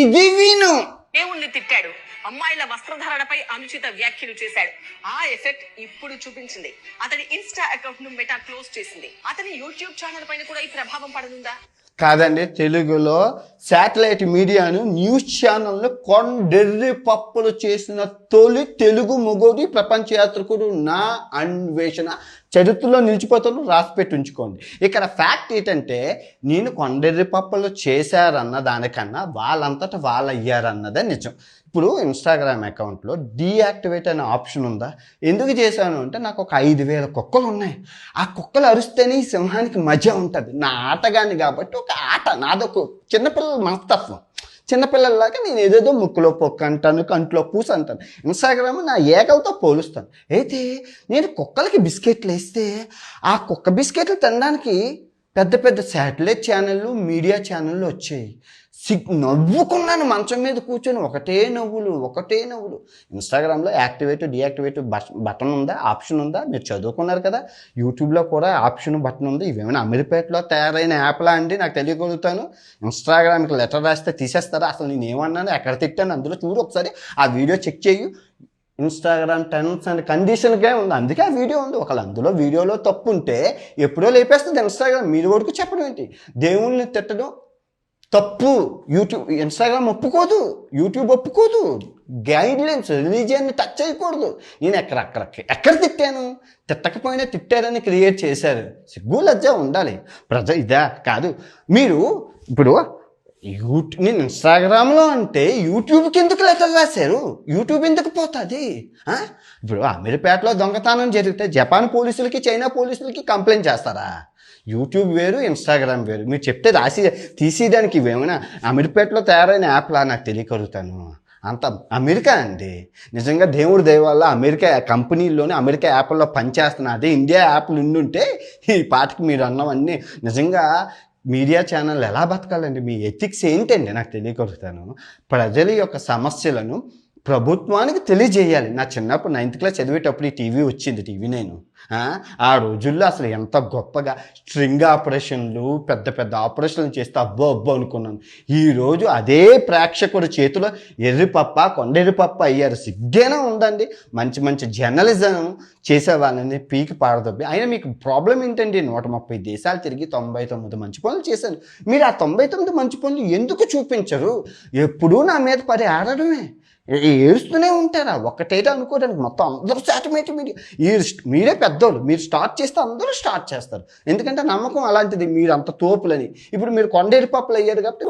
ఇది విను. దేవుణ్ణి తిట్టాడు, అమ్మాయిల వస్త్రధారణపై అనుచిత వ్యాఖ్యలు చేశాడు. ఆ ఎఫెక్ట్ ఇప్పుడు చూపించింది. అతని ఇన్స్టా అకౌంట్ ను మెటా క్లోజ్ చేసింది. అతని యూట్యూబ్ ఛానల్ పైన కూడా ఈ ప్రభావం పడనుందా? కాదండి, తెలుగులో శాటిలైట్ మీడియాను న్యూస్ ఛానల్ను కొండెర్రి పప్పులు చేసిన తొలి తెలుగు మొగోడి ప్రపంచ యాత్రికుడు నా అన్వేషణ చరిత్రలో నిలిచిపోతాను, రాసిపెట్టి ఉంచుకోండి. ఇక్కడ ఫ్యాక్ట్ ఏంటంటే నేను కొండెర్రి పప్పులు చేశారన్న దానికన్నా వాళ్ళంతటా వాళ్ళు అయ్యారన్నదే నిజం. ఇప్పుడు ఇన్స్టాగ్రామ్ అకౌంట్లో డీయాక్టివేట్ అనే ఆప్షన్ ఉందా? ఎందుకు చేశాను అంటే నాకు ఒక 5,000 కుక్కలు ఉన్నాయి. ఆ కుక్కలు అరుస్తేనే ఈ సింహానికి మజా ఉంటుంది. నా ఆటగాన్ని కాబట్టి ఒక ఆట, నాదొక చిన్నపిల్లల మనస్తత్వం. చిన్నపిల్లల్లాగా నేను ఏదేదో ముక్కులో పొక్కు అంటాను, కంట్లో పూసి అంటాను. ఇన్స్టాగ్రామ్ నా ఏకలతో పోలుస్తాను. అయితే నేను కుక్కలకి బిస్కెట్లు వేస్తే ఆ కుక్క బిస్కెట్లు తినడానికి పెద్ద పెద్ద శాటిలైట్ ఛానళ్ళు, మీడియా ఛానళ్ళు వచ్చాయి. నవ్వుకున్నాను మంచం మీద కూర్చొని, ఒకటే నవ్వులు. ఇన్స్టాగ్రామ్లో యాక్టివేట్ డీయాక్టివేట్ బటన్ ఉందా, ఆప్షన్ ఉందా? మీరు చదువుకున్నారు కదా. యూట్యూబ్లో కూడా ఆప్షన్ బటన్ ఉంది. ఇవేమైనా అమీర్పేటలో తయారైన యాప్లా అండి? నాకు తెలియగలుగుతాను. ఇన్స్టాగ్రామ్కి లెటర్ రాస్తే తీసేస్తారా? అసలు నేను ఏమన్నాను, ఎక్కడ తిట్టాను అందులో చూడు ఒకసారి. ఆ వీడియో చెక్ చేయు. ఇన్స్టాగ్రామ్ టర్మ్స్ అండ్ కండిషన్కే ఉంది, అందుకే ఆ వీడియో ఉంది. ఒకళ్ళు అందులో వీడియోలో తప్పు ఉంటే ఎప్పుడో లేపేస్తుంది ఇన్స్టాగ్రామ్. మీరు వరకు చెప్పడం ఏంటి? దేవుళ్ళని తిట్టడం తప్పు. ఇన్స్టాగ్రామ్ ఒప్పుకోదు, యూట్యూబ్ ఒప్పుకోదు. గైడ్లైన్స్, రిలీజియన్ని టచ్ చేయకూడదు. నేను ఎక్కడ తిట్టాను? తిట్టకపోయినా తిట్టారని క్రియేట్ చేశారు. సిగ్గు లజ్జ ఉండాలి. ఇదా కాదు. మీరు ఇప్పుడు నేను ఇన్స్టాగ్రామ్లో అంటే యూట్యూబ్కి ఎందుకు లెటర్ రాశారు? యూట్యూబ్ ఎందుకు పోతుంది? ఇప్పుడు అమీర్పేటలో దొంగతనం జరిగితే జపాన్ పోలీసులకి, చైనా పోలీసులకి కంప్లైంట్ చేస్తారా? యూట్యూబ్ వేరు, ఇన్స్టాగ్రామ్ వేరు. మీరు చెప్తే తీసేయడానికి ఇవేమైనా అమీర్పేటలో తయారైన యాప్లా? నాకు తెలియకలుగుతాను. అంత అమెరికా అండి. నిజంగా దేవుడి దయ వల్ల అమెరికా కంపెనీల్లోనే అమెరికా యాప్ల్లో పనిచేస్తున్నా. అదే ఇండియా యాప్లు ఉండుంటే ఈ పాటికి మీరు అన్నవన్నీ నిజంగా. మీడియా ఛానల్ ఎలా బతకాలండి? మీ ఎథిక్స్ ఏంటండి? నాకు తెలియకలుగుతాను. ప్రజల యొక్క సమస్యలను ప్రభుత్వానికి తెలియజేయాలి. నా చిన్నప్పుడు 9th క్లాస్ చదివేటప్పుడు ఈ టీవీ వచ్చింది, TV9. ఆ రోజుల్లో అసలు ఎంత గొప్పగా స్ట్రింగ్ ఆపరేషన్లు, పెద్ద పెద్ద ఆపరేషన్లు చేస్తే అబ్బో అనుకున్నాను. ఈరోజు అదే ప్రేక్షకుడి చేతిలో కొండెర్రిపప్ప అయ్యారు. సిగ్గేనా ఉందండి? మంచి జర్నలిజం చేసే వాళ్ళని పీకి పారదొబ్బి. అయినా మీకు ప్రాబ్లం ఏంటండి? 130 దేశాలు తిరిగి 99 మంచి పనులు చేశాను. మీరు ఆ 99 మంచి పనులు ఎందుకు చూపించరు? ఎప్పుడూ నా మీద పడి ఆడడమే, ఏడుస్తూనే ఉంటారా? ఒక్కటైతే అనుకోవడానికి మొత్తం అందరూ శాటిలైట్ మీరే పెద్దోళ్ళు. మీరు స్టార్ట్ చేస్తే అందరూ స్టార్ట్ చేస్తారు. ఎందుకంటే నమ్మకం అలాంటిది. మీరు అంత తోపులని. ఇప్పుడు మీరు కొండేరు పప్పులు అయ్యారు కాబట్టి